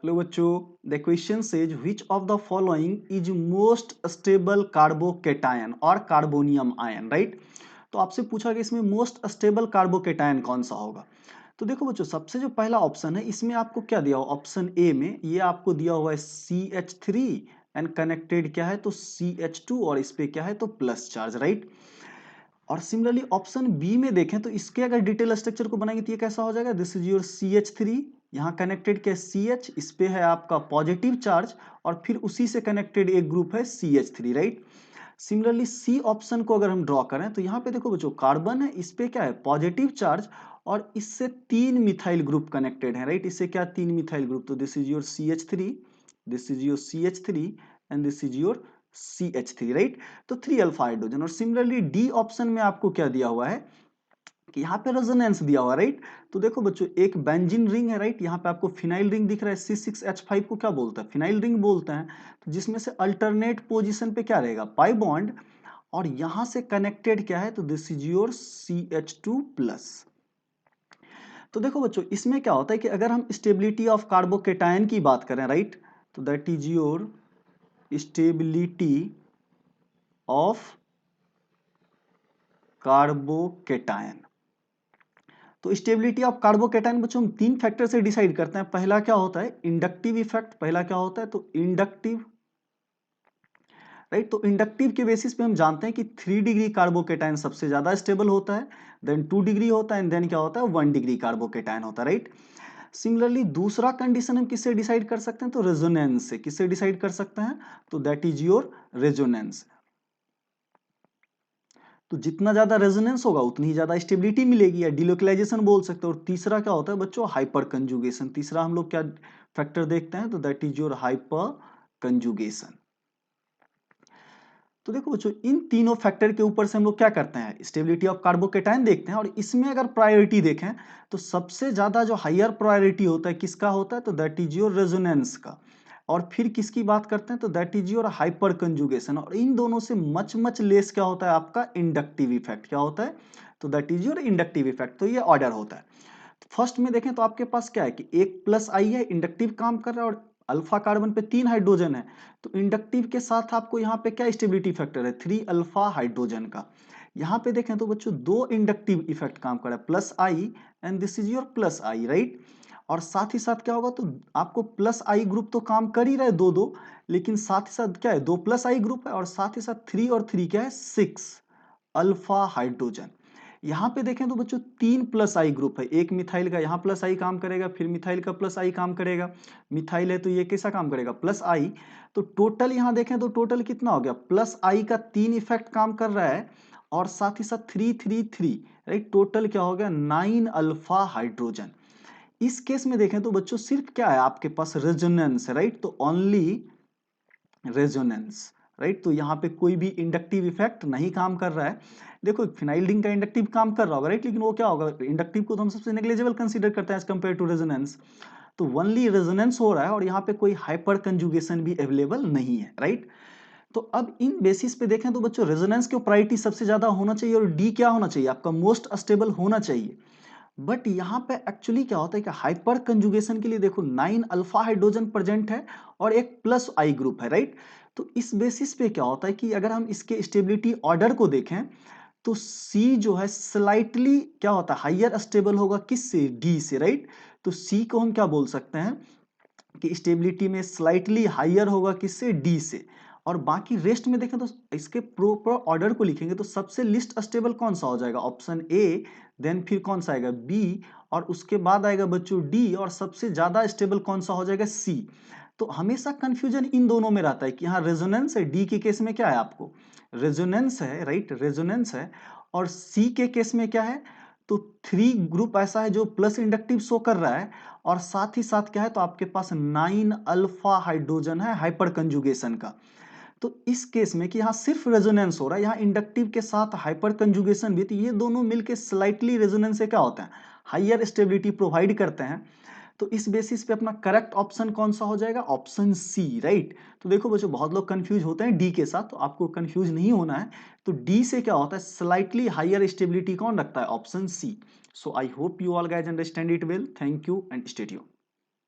Hello बच्चों, the question says which of the following is most stable carbocation और carbonium ion, right. तो आपसे पूछा कि इसमें मोस्ट स्टेबल कार्बोकेटायन कौन सा होगा। तो देखो बच्चों, सबसे जो पहला ऑप्शन है इसमें आपको क्या दिया हुआ, ऑप्शन ए में ये आपको दिया हुआ है CH3 एंड कनेक्टेड क्या है तो CH2 और इस पे क्या है तो प्लस चार्ज, राइट। और सिमिलरली ऑप्शन बी में देखें तो इसके अगर डिटेल स्ट्रक्चर को बनाएंगे तो ये कैसा हो जाएगा, दिस इज योर CH3, यहाँ कनेक्टेड क्या CH, इस पे है आपका पॉजिटिव चार्ज और फिर उसी से कनेक्टेड एक ग्रुप है CH3, right. Similarly C option को अगर हम ड्रॉ करें तो यहाँ पे देखो बच्चों, कार्बन है, इस पे क्या है पॉजिटिव चार्ज और इससे 3 मिथाइल ग्रुप कनेक्टेड है, राइट। इससे क्या 3 मिथाइल ग्रुप, तो this is your CH3, this is your CH3 and this is your CH3, right. तो 3 अल्फा हाइड्रोजन। और सिमिलरली डी ऑप्शन में आपको क्या दिया हुआ है कि यहाँ पे रेजोनेंस दिया हुआ है, राइट। तो देखो बच्चों, एक बेंजीन रिंग है, राइट, यहाँ पे आपको फिनाइल रिंग दिख रहा है, C6H5 को क्या बोलते हैं, फिनाइल रिंग बोलते हैं। तो जिसमें से अल्टरनेट पोजीशन पे क्या रहेगा, पाई बॉन्ड, और यहां से कनेक्टेड क्या है तो this is your CH2 plus. तो देखो बच्चों, इसमें क्या होता है कि अगर हम स्टेबिलिटी ऑफ कार्बोकेटायन की बात करें, राइट, तो that is your stability of carbocation. तो स्टेबिलिटी ऑफ कार्बोकेटायन बच्चों हम 3 फैक्टर से डिसाइड करते हैं। पहला क्या होता है, इंडक्टिव इफेक्ट, पहला क्या होता है तो इंडक्टिव, राइट। तो इंडक्टिव के बेसिस पे हम जानते हैं कि 3 डिग्री कार्बोकेटायन सबसे ज्यादा स्टेबल होता है, देन 2 डिग्री होता है, एंड देन क्या होता है 1 डिग्री कार्बोकेटायन होता है, राइट। सिमिलरली दूसरा कंडीशन हम किससे डिसाइड कर सकते हैं तो रेजोनेंस से। किससे डिसाइड कर सकते हैं तो दैट इज योर रेजोनेंस। तो जितना ज्यादा रेजोनेंस होगा उतनी ही ज्यादा स्टेबिलिटी मिलेगी, या डिलोकलाइजेशन बोल सकते हो। और तीसरा क्या होता है बच्चों, हाइपर कंजुगेशन। तीसरा हम लोग क्या फैक्टर देखते हैं तो that is your hyper conjugation. तो देखो बच्चों, इन तीनों फैक्टर के ऊपर से हम लोग क्या करते हैं, स्टेबिलिटी ऑफ कार्बोकेटायन देखते हैं। और इसमें अगर प्रायोरिटी देखें तो सबसे ज्यादा जो हायर प्रायोरिटी होता है किसका होता है तो दैट इज योर रेजोनेंस का। और फिर किसकी बात करते हैं तो that is your hyper conjugation. और इन दोनों से मच मच लेस क्या होता है आपका इंडक्टिव इफेक्ट। क्या होता है तो that is your inductive effect. तो ये ऑर्डर होता है। फर्स्ट में देखें तो आपके पास क्या है कि एक प्लस आई है, इंडक्टिव काम कर रहा है, और अल्फा कार्बन पे 3 हाइड्रोजन है। तो इंडक्टिव के साथ आपको यहाँ पे क्या स्टेबिलिटी फैक्टर है 3 अल्फा हाइड्रोजन का। यहाँ पे देखें तो बच्चों 2 इंडक्टिव इफेक्ट काम कर रहा है, plus I and this is your plus I, right. और साथ ही साथ क्या होगा तो आपको प्लस आई ग्रुप तो काम कर ही रहा है दो दो, लेकिन साथ ही साथ क्या है 2 प्लस आई ग्रुप है, और साथ ही साथ 3 और 3 क्या है 6 अल्फा हाइड्रोजन। यहां पे देखें तो बच्चों 3 प्लस आई ग्रुप है, एक मिथाइल का यहाँ प्लस आई काम करेगा, फिर मिथाइल का प्लस आई काम करेगा। मिथाइल है तो ये कैसा काम करेगा प्लस आई। तो टोटल यहां देखें तो टोटल कितना हो गया, प्लस आई का 3 इफेक्ट काम कर रहा है, और साथ ही साथ 3 3 3, राइट। टोटल क्या हो गया 9 अल्फा हाइड्रोजन। इस केस में देखें तो बच्चों सिर्फ क्या है आपके पास रेजोनेंस है, राइट। तो ओनली रेजोनेंस, राइट। तो यहाँ पे कोई भी इंडक्टिव इफेक्ट नहीं काम कर रहा है। देखो फिनाइल रिंग का इंडक्टिव काम कर रहा होगा, राइट, लेकिन वो क्या होगा, इंडक्टिव को तो हम सबसे नेग्लिजिबल कंसीडर करते हैं एज कंपेयर टू रेजोनेंस। तो ओनली रेजोनेंस हो रहा है और यहाँ पे कोई हाइपर कंजुगेशन भी अवेलेबल नहीं है, राइट। तो अब इन बेसिस पे देखें तो बच्चों रेजोनेंस की प्रायोरिटी सबसे ज्यादा होना चाहिए, और डी क्या होना चाहिए आपका मोस्ट स्टेबल होना चाहिए। बट यहाँ पे एक्चुअली क्या होता है कि हाइपर कंजुगेशन के लिए देखो 9 अल्फा हाइड्रोजन प्रेजेंट है और एक प्लस आई ग्रुप है, राइट। तो इस बेसिस पे क्या होता है कि अगर हम इसके स्टेबिलिटी ऑर्डर को देखें तो सी जो है स्लाइटली क्या होता है हाइयर स्टेबल होगा किससे, डी से, राइट। तो सी को हम क्या बोल सकते हैं कि स्टेबिलिटी में स्लाइटली हाइयर होगा किससे, डी से। और बाकी रेस्ट में देखें तो इसके प्रॉपर ऑर्डर को लिखेंगे तो सबसे लिस्ट स्टेबल कौन सा हो जाएगा, ऑप्शन ए, देन फिर कौन सा आएगा बी, और उसके बाद आएगा बच्चों डी, और सबसे ज्यादा स्टेबल कौन सा हो जाएगा सी। तो हमेशा कंफ्यूजन इन दोनों में रहता है कि यहाँ रेजोनेंस है, डी के केस में क्या है आपको रेजोनेंस है, राइट, रेजोनेंस है। और सी के केस में क्या है तो 3 ग्रुप ऐसा है जो प्लस इंडक्टिव शो कर रहा है, और साथ ही साथ क्या है तो आपके पास 9 अल्फा हाइड्रोजन है हाइपर कंजुगेशन का। तो इस केस में कि यहाँ सिर्फ रेजोनेंस हो रहा है, यहाँ इंडक्टिव के साथ हाइपर कंजुगेशन भी, तो ये दोनों मिलके स्लाइटली रेजोनेंस से क्या होता है हाइयर स्टेबिलिटी प्रोवाइड करते हैं। तो इस बेसिस पे अपना करेक्ट ऑप्शन कौन सा हो जाएगा, ऑप्शन सी, राइट। तो देखो बच्चों बहुत लोग कंफ्यूज होते हैं डी के साथ, तो आपको कंफ्यूज नहीं होना है। तो डी से क्या होता है स्लाइटली हाइयर स्टेबिलिटी कौन रखता है, option C. So I hope you all guys understand it well, thank you and stay tuned.